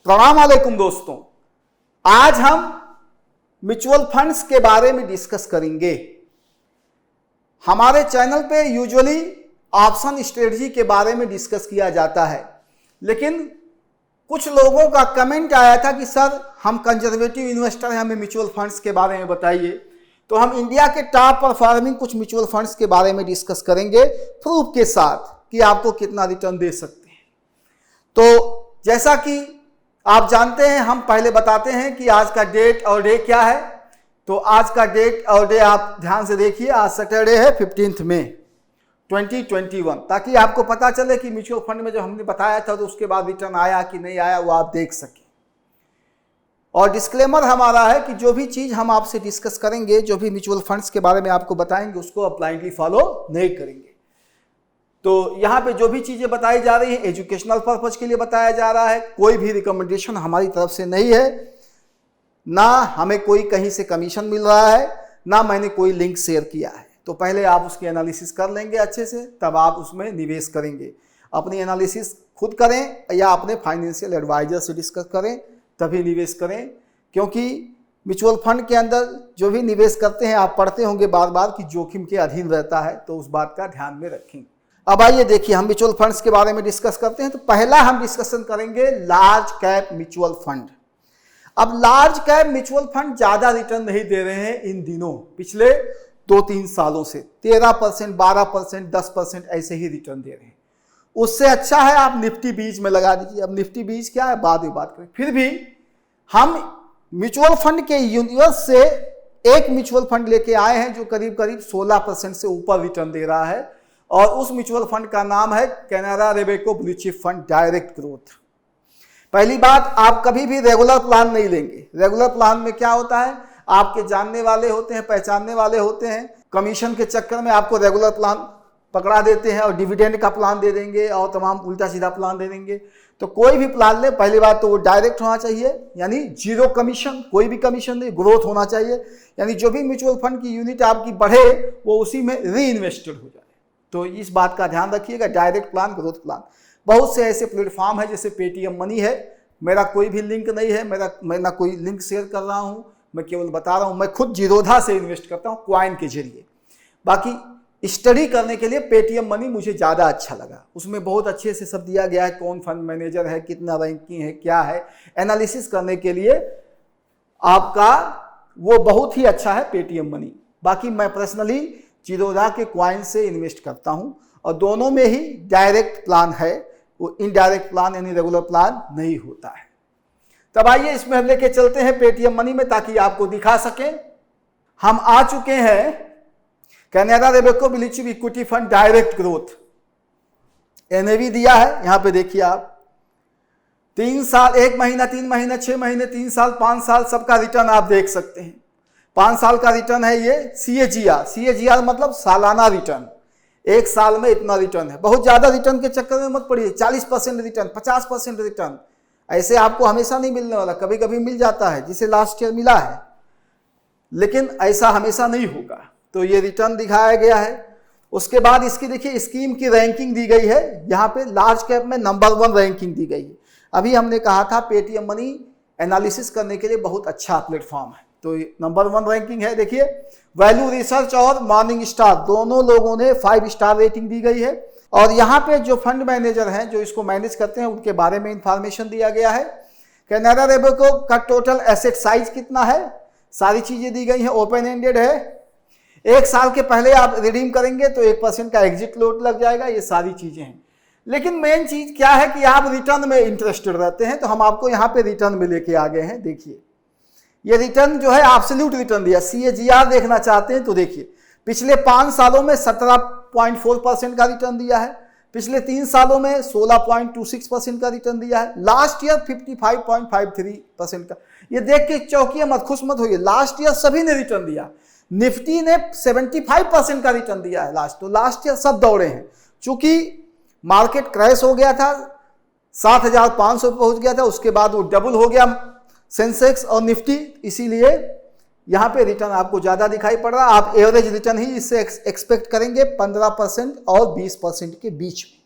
प्रणाम अलैकुम दोस्तों। आज हम म्यूचुअल फंड्स के बारे में डिस्कस करेंगे। हमारे चैनल पे यूजुअली ऑप्शन स्ट्रेटजी के बारे में डिस्कस किया जाता है, लेकिन कुछ लोगों का कमेंट आया था कि सर हम कंजर्वेटिव इन्वेस्टर हैं, हमें म्यूचुअल फंड्स के बारे में बताइए। तो हम इंडिया के टॉप परफॉर्मिंग कुछ म्यूचुअल फंड्स के बारे में डिस्कस करेंगे प्रूफ के साथ कि आपको कितना रिटर्न दे सकते हैं। तो जैसा कि आप जानते हैं, हम पहले बताते हैं कि आज का डेट और डे क्या है। तो आज का डेट और डे आप ध्यान से देखिए। आज सैटरडे है 15 मई 2021, ताकि आपको पता चले कि म्यूचुअल फंड में जो हमने बताया था तो उसके बाद रिटर्न आया कि नहीं आया, वो आप देख सकें। और डिस्क्लेमर हमारा है कि जो भी चीज़ हम आपसे डिस्कस करेंगे, जो भी म्यूचुअल फंड्स के बारे में आपको बताएंगे, उसको आप ब्लाइंडली फॉलो नहीं करेंगे। तो यहाँ पे जो भी चीज़ें बताई जा रही हैं एजुकेशनल पर्पज के लिए बताया जा रहा है। कोई भी रिकमेंडेशन हमारी तरफ से नहीं है, ना हमें कोई कहीं से कमीशन मिल रहा है, ना मैंने कोई लिंक शेयर किया है। तो पहले आप उसकी एनालिसिस कर लेंगे अच्छे से, तब आप उसमें निवेश करेंगे। अपनी एनालिसिस खुद करें या अपने फाइनेंशियल एडवाइजर से डिस्कस करें, तभी निवेश करें। क्योंकि म्यूचुअल फंड के अंदर जो भी निवेश करते हैं, आप पढ़ते होंगे बार बार कि जोखिम के अधीन रहता है, तो उस बात का ध्यान में रखें। अब आइए देखिए, हम म्यूचुअल फंड्स के बारे में डिस्कस करते हैं। तो पहला हम डिस्कशन करेंगे लार्ज कैप म्यूचुअल फंड। अब लार्ज कैप म्यूचुअल फंड ज्यादा रिटर्न नहीं दे रहे हैं इन दिनों, पिछले 2-3 सालों से 13%, 12%, 10% ऐसे ही रिटर्न दे रहे हैं। उससे अच्छा है आप निफ्टी 20 में लगा दीजिए। अब निफ्टी 20 क्या है, बाद में बात करें। फिर भी हम म्यूचुअल फंड के यूनिवर्स से एक म्यूचुअल फंड लेके आए हैं जो करीब करीब 16% से ऊपर रिटर्न दे रहा है, और उस म्यूचुअल फंड का नाम है Canara Robeco blue chip fund direct growth. पहली बात, आप कभी भी रेगुलर प्लान नहीं लेंगे। रेगुलर प्लान में क्या होता है, आपके जानने वाले होते हैं, पहचानने वाले होते हैं, कमीशन के चक्कर में आपको रेगुलर प्लान पकड़ा देते हैं और डिविडेंड का प्लान दे देंगे और तमाम उल्टा सीधा प्लान दे देंगे। तो कोई भी प्लान ले, पहली बात तो वो डायरेक्ट होना चाहिए, यानी जीरो कमीशन, कोई भी कमीशन नहीं, ग्रोथ होना चाहिए। यानी जो भी म्यूचुअल फंड की यूनिट आपकी बढ़े वो उसी में री इन्वेस्टेड हो जाए। तो इस बात का ध्यान रखिएगा, डायरेक्ट प्लान, ग्रोथ प्लान। बहुत से ऐसे प्लेटफॉर्म है जैसे पेटीएम मनी है, मेरा कोई भी लिंक नहीं है, मैं ना कोई लिंक शेयर कर रहा हूं, मैं केवल बता रहा हूं। मैं खुद जीरोधा से इन्वेस्ट करता हूं क्वाइन के जरिए। बाकी स्टडी करने के लिए पेटीएम मनी मुझे ज़्यादा अच्छा लगा। उसमें बहुत अच्छे से सब दिया गया है, कौन फंड मैनेजर है, कितना रैंकिंग है, क्या है, एनालिसिस करने के लिए आपका वो बहुत ही अच्छा है पेटीएम मनी। बाकी मैं पर्सनली जीरोधा के क्वाइन से इन्वेस्ट करता हूं, और दोनों में ही डायरेक्ट प्लान है, वो इनडायरेक्ट प्लान यानी रेगुलर प्लान नहीं होता है। तब आइए इसमें हम लेके चलते हैं पेटीएम मनी में, ताकि आपको दिखा सकें। हम आ चुके हैं Canara Robeco blue chip equity fund direct growth. NAV दिया है, यहां पे देखिए आप 3 साल, 1 महीना, 3 महीने, 6 महीने, 3 साल, 5 साल, सबका रिटर्न आप देख सकते हैं। 5 साल का रिटर्न है ये CAGR। CAGR मतलब सालाना रिटर्न। 1 साल में इतना रिटर्न है। बहुत ज्यादा रिटर्न के चक्कर में मत पड़िए। 40% रिटर्न, 50% रिटर्न, ऐसे आपको हमेशा नहीं मिलने वाला। कभी कभी मिल जाता है, जिसे लास्ट ईयर मिला है, लेकिन ऐसा हमेशा नहीं होगा। तो ये रिटर्न दिखाया गया है। उसके बाद इसकी देखिए स्कीम की रैंकिंग दी गई है। यहाँ पे लार्ज कैप में नंबर 1 रैंकिंग दी गई है। अभी हमने कहा था पेटीएम मनी एनालिसिस करने के लिए बहुत अच्छा प्लेटफॉर्म है, तो नंबर 1 रैंकिंग है। देखिए वैल्यू रिसर्च और मॉर्निंग स्टार दोनों लोगों ने 5 स्टार रेटिंग दी गई है। और यहाँ पे जो फंड मैनेजर हैं जो इसको मैनेज करते हैं उनके बारे में इंफॉर्मेशन दिया गया है। कैनरा रोबेको का टोटल एसेट साइज कितना है, सारी चीजें दी गई हैं। ओपन एंडेड है, 1 साल के पहले आप रिडीम करेंगे तो 1% का एग्जिट लोड लग जाएगा। ये सारी चीजें हैं, लेकिन मेन चीज क्या है कि आप रिटर्न में इंटरेस्टेड रहते हैं, तो हम आपको यहाँ पे रिटर्न में लेके आ गए हैं। देखिए ये रिटर्न जो है एब्सोल्यूट रिटर्न दिया। CAGR देखना चाहते हैं तो देखिए पिछले 5 सालों में 17.4% का रिटर्न दिया है, पिछले 3 सालों में 16.26% का रिटर्न दिया है, लास्ट ईयर 55.53% का। ये देख के चौंकिए मत, खुश मत होइए, लास्ट ईयर सभी ने रिटर्न दिया। निफ्टी ने 75% का रिटर्न दिया है लास्ट। तो लास्ट ईयर सब दौड़े हैं, चूंकि मार्केट क्रैश हो गया था, 7,500 पहुंच गया था, उसके बाद वो डबल हो गया सेंसेक्स और निफ्टी, इसीलिए यहाँ पे रिटर्न आपको ज्यादा दिखाई पड़ रहा है। आप एवरेज रिटर्न ही इससे एक्सपेक्ट करेंगे 15% और 20% के बीच में,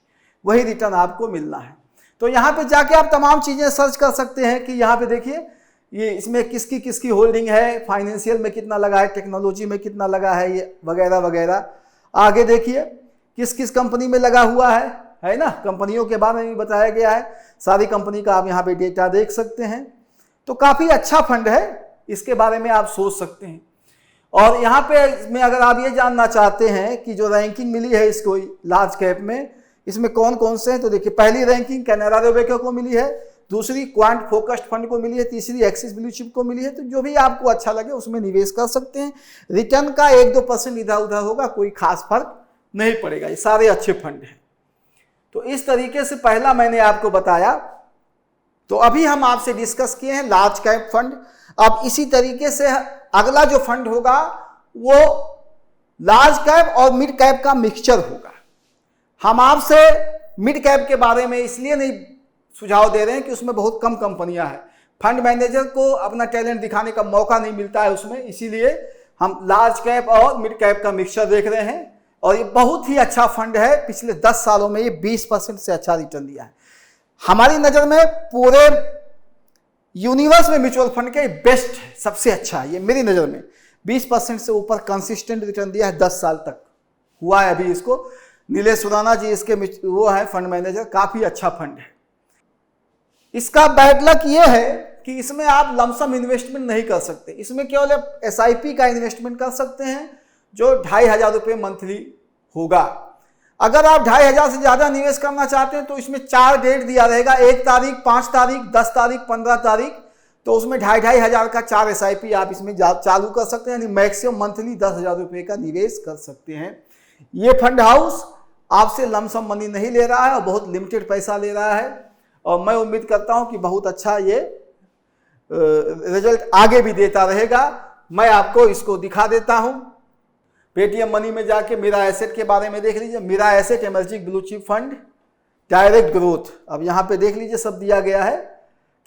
वही रिटर्न आपको मिलना है। तो यहाँ पे जाके आप तमाम चीज़ें सर्च कर सकते हैं कि यहाँ पे देखिए ये इसमें किसकी किसकी होल्डिंग है, फाइनेंशियल में कितना लगा है, टेक्नोलॉजी में कितना लगा है, ये वगैरह वगैरह। आगे देखिए किस किस कंपनी में लगा हुआ है ना, कंपनियों के बारे में बताया गया है, सारी कंपनी का आप यहाँ पे डेटा देख सकते हैं। तो काफ़ी अच्छा फंड है, इसके बारे में आप सोच सकते हैं। और यहाँ पे में अगर आप ये जानना चाहते हैं कि जो रैंकिंग मिली है इसको लार्ज कैप में, इसमें कौन कौन से हैं, तो देखिए पहली रैंकिंग कैनरा रोबेको को मिली है, दूसरी क्वांट फोकस्ड फंड को मिली है, तीसरी एक्सिस ब्लू चिप को मिली है। तो जो भी आपको अच्छा लगे उसमें निवेश कर सकते हैं। रिटर्न का 1-2% इधर उधर होगा, कोई खास फर्क नहीं पड़ेगा, ये सारे अच्छे फंड हैं। तो इस तरीके से पहला मैंने आपको बताया। तो अभी हम आपसे डिस्कस किए हैं लार्ज कैप फंड। अब इसी तरीके से अगला जो फंड होगा वो लार्ज कैप और मिड कैप का मिक्सचर होगा। हम आपसे मिड कैप के बारे में इसलिए नहीं सुझाव दे रहे हैं कि उसमें बहुत कम कंपनियां हैं, फंड मैनेजर को अपना टैलेंट दिखाने का मौका नहीं मिलता है उसमें, इसीलिए हम लार्ज कैप और मिड कैप का मिक्सचर देख रहे हैं। और ये बहुत ही अच्छा फंड है, पिछले 10 सालों में ये 20% से अच्छा रिटर्न दिया है। हमारी नज़र में पूरे यूनिवर्स में म्यूचुअल फंड के बेस्ट है, सबसे अच्छा है ये मेरी नज़र में। 20% से ऊपर कंसिस्टेंट रिटर्न दिया है, 10 साल तक हुआ है अभी इसको। नीलेश सुराना जी इसके वो है फंड मैनेजर, काफ़ी अच्छा फंड है। इसका बैड लक ये है कि इसमें आप लमसम इन्वेस्टमेंट नहीं कर सकते, इसमें केवल SIP का इन्वेस्टमेंट कर सकते हैं जो 2500 रुपये मंथली होगा। अगर आप 2500 से ज़्यादा निवेश करना चाहते हैं तो इसमें 4 डेट दिया रहेगा, 1 तारीख, 5 तारीख, 10 तारीख, 15 तारीख। तो उसमें 2500 का 4 SIP आप इसमें चालू कर सकते हैं, यानी मैक्सिमम मंथली 10,000 रुपये का निवेश कर सकते हैं। ये फंड हाउस आपसे लमसम मनी नहीं ले रहा है और बहुत लिमिटेड पैसा ले रहा है, और मैं उम्मीद करता हूं कि बहुत अच्छा ये रिजल्ट आगे भी देता रहेगा। मैं आपको इसको दिखा देता हूं। पेटीएम मनी में जाके मेरा एसेट के बारे में देख लीजिए, मेरा asset emerging blue chip fund direct growth. अब यहाँ पे देख लीजिए सब दिया गया है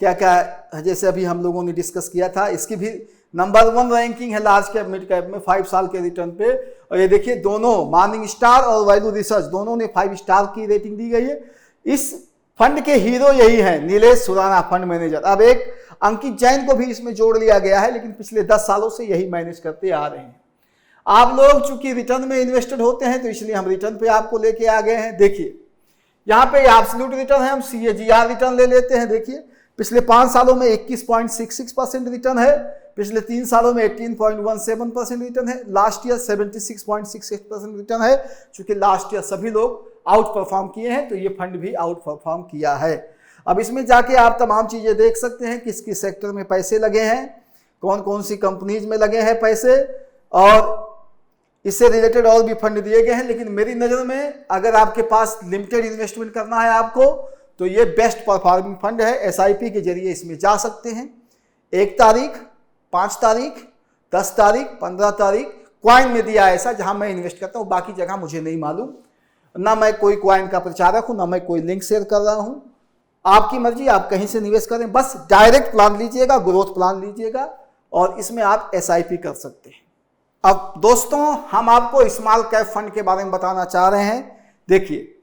क्या क्या, जैसे अभी हम लोगों ने डिस्कस किया था। इसकी भी नंबर 1 रैंकिंग है लार्ज कैप मिड कैप में 5 साल के रिटर्न पे। और ये देखिए दोनों मॉर्निंग स्टार और वैल्यू रिसर्च दोनों ने 5 स्टार की रेटिंग दी गई है। इस फंड के हीरो यही हैं, नीलेश सुराना फंड मैनेजर। अब एक अंकित जैन को भी इसमें जोड़ लिया गया है, लेकिन पिछले 10 सालों से यही मैनेज करते आ रहे हैं। आप लोग चूंकि रिटर्न में इन्वेस्टेड होते हैं तो इसलिए हम रिटर्न पे आपको लेके आ गए हैं। देखिए यहाँ पे एब्सोल्यूट रिटर्न है, हम CAGR रिटर्न ले लेते हैं। देखिए पिछले 5 सालों में 21.66% रिटर्न है, पिछले 3 सालों में 18.17% रिटर्न है, लास्ट ईयर 76.68% रिटर्न है। चूंकि लास्ट ईयर सभी लोग आउट परफॉर्म किए हैं तो ये फंड भी आउट परफॉर्म किया है। अब इसमें जाके आप तमाम चीज़ें देख सकते हैं, किस किस सेक्टर में पैसे लगे हैं, कौन कौन सी कंपनीज में लगे हैं पैसे, और इससे रिलेटेड और भी फंड दिए गए हैं। लेकिन मेरी नज़र में अगर आपके पास लिमिटेड इन्वेस्टमेंट करना है आपको तो ये बेस्ट परफॉर्मिंग फंड है। SIP के जरिए इसमें जा सकते हैं। 1 तारीख, 5 तारीख, 10 तारीख, 15 तारीख क्वाइन में दिया ऐसा जहां मैं इन्वेस्ट करता हूं, बाकी जगह मुझे नहीं मालूम, ना मैं कोई क्वाइन का प्रचारक हूं, ना मैं कोई लिंक शेयर कर रहा हूं। आपकी मर्जी, आप कहीं से निवेश करें, बस डायरेक्ट प्लान लीजिएगा, ग्रोथ प्लान लीजिएगा और इसमें आप SIP कर सकते हैं। अब दोस्तों हम आपको स्मॉल कैप फंड के बारे में बताना चाह रहे हैं। देखिए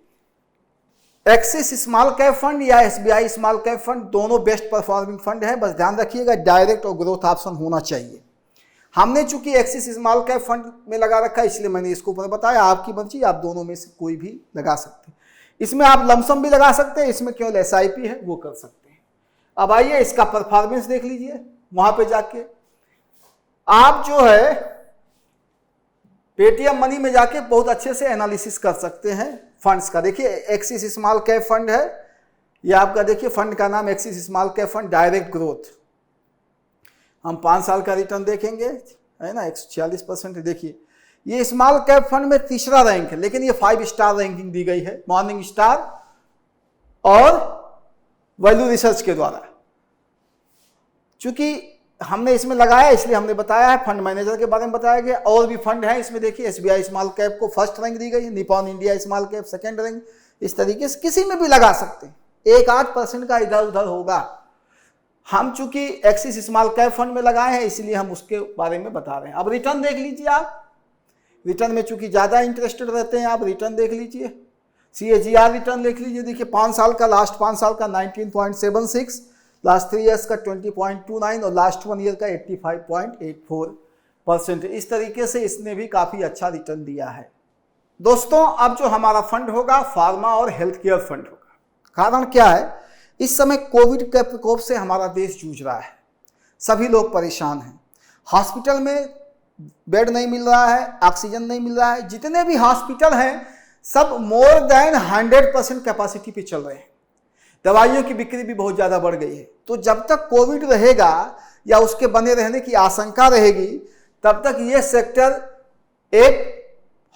एक्सिस स्मॉल कैप फंड या SBI स्मॉल कैप फंड दोनों बेस्ट परफॉर्मिंग फंड है। बस ध्यान रखिएगा डायरेक्ट और ग्रोथ ऑप्शन होना चाहिए। हमने चूंकि एक्सिस स्मॉल कैप फंड में लगा रखा है इसलिए मैंने इसको ऊपर बताया, आपकी मर्जी, आप दोनों में से कोई भी लगा सकते हैं। इसमें आप लमसम भी लगा सकते हैं, इसमें केवल SIP है वो कर सकते हैं। अब आइए इसका परफॉर्मेंस देख लीजिए। वहां पे जाके आप जो है पेटीएम मनी में जाके बहुत अच्छे से एनालिसिस कर सकते हैं फंड्स का। देखिए एक्सिस स्मॉल कैप फंड है, ये आपका देखिए फंड का नाम axis small cap fund direct growth. हम 5 साल का रिटर्न देखेंगे, है ना, 146%। देखिए ये स्मॉल कैप फंड में तीसरा रैंक है, लेकिन ये 5 स्टार रैंकिंग दी गई है मॉर्निंग स्टार और वैल्यू रिसर्च के द्वारा। चूंकि हमने इसमें लगाया इसलिए हमने बताया है, फंड मैनेजर के बारे में बताया गया। और भी फंड है इसमें, देखिए SBI स्मॉल कैप को फर्स्ट रैंक दी गई है, Nippon India small cap second rank. इस तरीके से किसी में भी लगा सकते हैं, 1-8% का इधर उधर होगा। हम चूंकि एक्सिस स्मॉल कैप फंड में लगाए हैं इसलिए हम उसके बारे में बता रहे हैं। अब रिटर्न देख लीजिए आप, रिटर्न में चूंकि ज़्यादा इंटरेस्टेड रहते हैं आप, रिटर्न देख लीजिए। CAGR रिटर्न देख लीजिए, देखिए 5 साल का, लास्ट 5 साल का 19.76, लास्ट 3 ईयर्स का 20.29 और लास्ट 1 ईयर का 85.84%। इस तरीके से इसने भी काफ़ी अच्छा रिटर्न दिया है। दोस्तों अब जो हमारा फंड होगा फार्मा और हेल्थ केयर फंड होगा। कारण क्या है, इस समय कोविड के प्रकोप से हमारा देश जूझ रहा है, सभी लोग परेशान हैं। हॉस्पिटल में बेड नहीं मिल रहा है, ऑक्सीजन नहीं मिल रहा है, जितने भी हॉस्पिटल हैं सब मोर देन 100% कैपेसिटी पे चल रहे हैं। दवाइयों की बिक्री भी बहुत ज़्यादा बढ़ गई है। तो जब तक कोविड रहेगा या उसके बने रहने की आशंका रहेगी, तब तक ये सेक्टर एक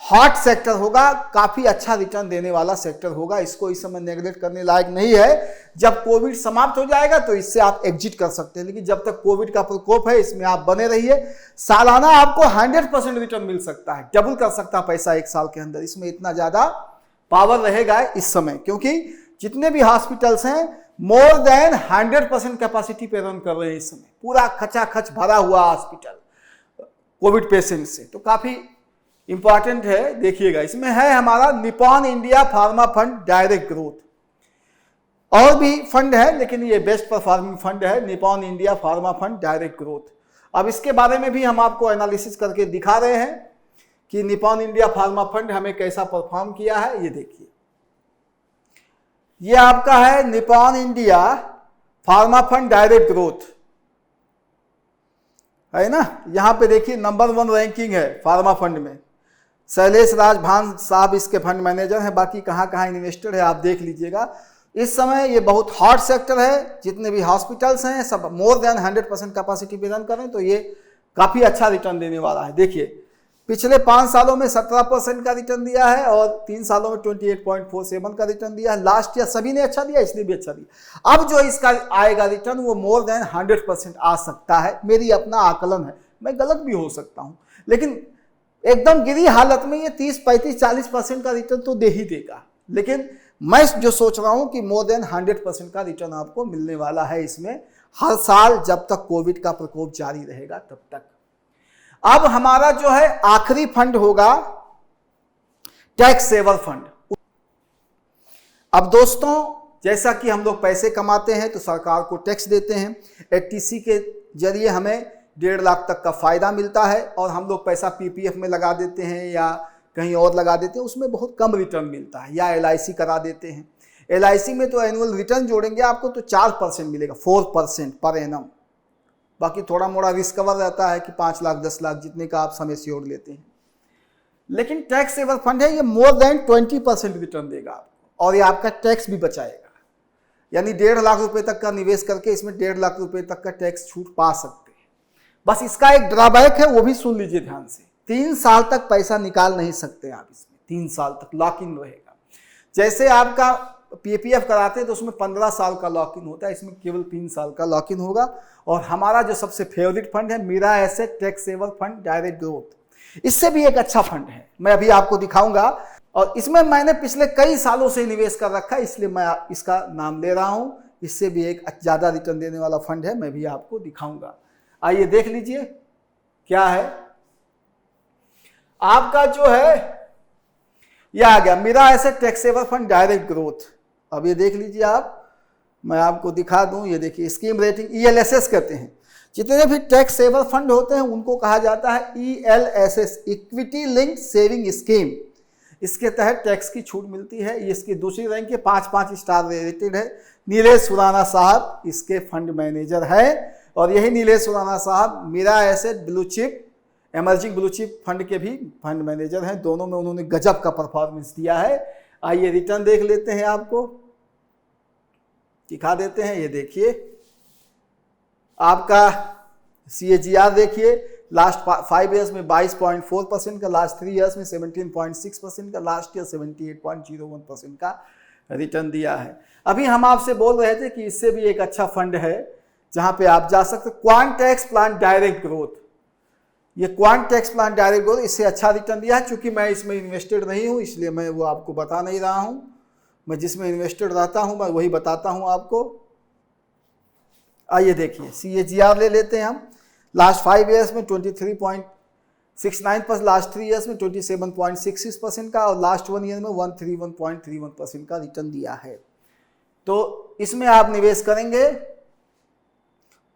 हॉट सेक्टर होगा, काफ़ी अच्छा रिटर्न देने वाला सेक्टर होगा। इसको इस समय नेगलेक्ट करने लायक नहीं है। जब कोविड समाप्त हो जाएगा तो इससे आप एग्जिट कर सकते हैं, लेकिन जब तक कोविड का प्रकोप है इसमें आप बने रहिए। सालाना आपको 100% रिटर्न मिल सकता है, डबल कर सकता है पैसा 1 साल के अंदर। इसमें इतना ज़्यादा पावर रहेगा इस समय, क्योंकि जितने भी हॉस्पिटल्स हैं मोर देन 100% कैपेसिटी पे रन कर रहे हैं इस समय। पूरा खचाखच भरा हुआ हॉस्पिटल कोविड पेशेंट से, तो काफ़ी इंपॉर्टेंट है। देखिएगा इसमें है हमारा Nippon India pharma fund direct growth, और भी फंड है लेकिन ये बेस्ट परफॉर्मिंग फंड है, Nippon India pharma fund direct growth. अब इसके बारे में भी हम आपको एनालिसिस करके दिखा रहे हैं कि निपॉन इंडिया फार्मा फंड हमें कैसा परफॉर्म किया है। ये देखिए, ये आपका है Nippon India pharma fund direct growth, है ना। यहां पे देखिए नंबर 1 रैंकिंग है फार्मा फंड में। शैलेश राजभान साहब इसके फंड मैनेजर हैं। बाकी कहाँ कहाँ इन्वेस्टेड है आप देख लीजिएगा। इस समय ये बहुत हॉट सेक्टर है, जितने भी हॉस्पिटल्स हैं सब मोर देन 100% कैपेसिटी पे रन करें, तो ये काफ़ी अच्छा रिटर्न देने वाला है। देखिए पिछले 5 सालों में 17% का रिटर्न दिया है और 3 सालों में 28.47 का रिटर्न दिया है। लास्ट ईयर सभी ने अच्छा दिया, इसलिए भी अच्छा दिया। अब जो इसका आएगा रिटर्न वो मोर देन 100% आ सकता है, मेरी अपना आकलन है, मैं गलत भी हो सकता हूँ, लेकिन एकदम गिरी हालत में ये 30, 35, 40% का रिटर्न तो दे ही देगा। लेकिन मैं जो सोच रहा हूं कि मोर देन 100% का रिटर्न आपको मिलने वाला है इसमें हर साल, जब तक कोविड का प्रकोप जारी रहेगा तब तक। अब हमारा जो है आखिरी फंड होगा टैक्स सेवर फंड। अब दोस्तों जैसा कि हम लोग पैसे कमाते हैं तो सरकार को टैक्स देते हैं, 80C के जरिए हमें 1.5 लाख तक का फायदा मिलता है, और हम लोग पैसा PPF में लगा देते हैं या कहीं और लगा देते हैं, उसमें बहुत कम रिटर्न मिलता है, या LIC करा देते हैं। LIC में तो एनुअल रिटर्न जोड़ेंगे आपको तो 4% मिलेगा, 4% पर एनम। बाकी थोड़ा मोड़ा रिस्क कवर रहता है कि 5 लाख 10 लाख जितने का आप समय श्योर लेते हैं। लेकिन टैक्स सेवर फंड है, ये मोर देन 20% रिटर्न देगा आपको, और ये आपका टैक्स भी बचाएगा। यानी 1.5 लाख रुपए तक का निवेश करके इसमें 1.5 लाख रुपए तक का टैक्स छूट पा सकते हैं। बस इसका एक ड्रॉबैक है, वो भी सुन लीजिए ध्यान से। 3 साल तक पैसा निकाल नहीं सकते आप इसमें, 3 साल तक लॉक इन रहेगा। जैसे आपका PPF कराते हैं तो उसमें 15 साल का लॉक इन होता है, इसमें केवल 3 साल का लॉक इन होगा। और हमारा जो सबसे फेवरेट फंड है Mirae Asset tax saver fund direct growth, इससे भी एक अच्छा फंड है, मैं अभी आपको दिखाऊंगा। और इसमें मैंने पिछले कई सालों से निवेश कर रखा है, इसलिए मैं इसका नाम ले रहा हूं। इससे भी एक ज़्यादा रिटर्न देने वाला फंड है, मैं भी आपको दिखाऊंगा। आइए देख लीजिए क्या है आपका जो है, यह आ गया Mirae Asset tax saver fund direct growth. अब ये देख लीजिए आप, मैं आपको दिखा दूं। ये देखिए स्कीम रेटिंग ELSS कहते हैं। जितने भी टैक्स सेवर फंड होते हैं उनको कहा जाता है ELSS, equity linked saving scheme. इसके तहत टैक्स की छूट मिलती है। ये इसकी दूसरी रैंक है, 5 स्टार रेटेड है। नीलेश सुराना साहब इसके फंड मैनेजर है, और यही नीलेश सुराना साहब Mirae Asset blue chip emerging blue chip fund के भी फंड मैनेजर हैं। दोनों में उन्होंने गजब का परफॉर्मेंस दिया है। आइए रिटर्न देख लेते हैं, आपको दिखा देते हैं। ये देखिए आपका CAGR देखिए, लास्ट 5 ईयर्स में 22.4% का, लास्ट 3 ईयर्स में 17.6% का, लास्ट ईयर 78.01% का रिटर्न दिया है। अभी हम आपसे बोल रहे थे कि इससे भी एक अच्छा फंड है जहां पे आप जा सकते, Quant tax plan direct growth. ये Quant tax plan direct growth इससे अच्छा रिटर्न दिया है। चूंकि मैं इसमें इन्वेस्टेड नहीं हूं इसलिए मैं वो आपको बता नहीं रहा हूं। मैं जिसमें इन्वेस्टेड रहता हूं मैं वही बताता हूं आपको। आइए देखिए CAGR ले लेते हैं हम। लास्ट 5 ईयर्स में 69 पर लास्ट 3 ईयर्स में 27.66% का और लास्ट 1 ईयर में 131.31% का रिटर्न दिया है। तो इसमें आप निवेश करेंगे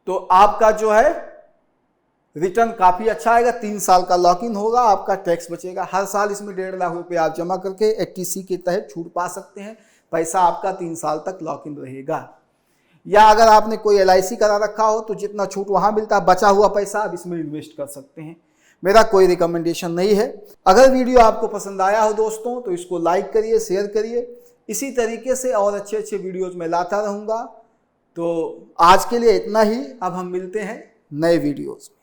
तो आपका जो है रिटर्न काफ़ी अच्छा आएगा। 3 साल का लॉक इन होगा, आपका टैक्स बचेगा। हर साल इसमें 1.5 लाख रुपए आप जमा करके 80C के तहत छूट पा सकते हैं। पैसा आपका 3 साल तक लॉक इन रहेगा। या अगर आपने कोई LIC करा रखा हो तो जितना छूट वहाँ मिलता है, बचा हुआ पैसा आप इसमें इन्वेस्ट कर सकते हैं। मेरा कोई रिकमेंडेशन नहीं है। अगर वीडियो आपको पसंद आया हो दोस्तों तो इसको लाइक करिए, शेयर करिए। इसी तरीके से और अच्छे अच्छे वीडियोज़ मैं लाता रहूँगा। तो आज के लिए इतना ही। अब हम मिलते हैं नए वीडियोज़ में।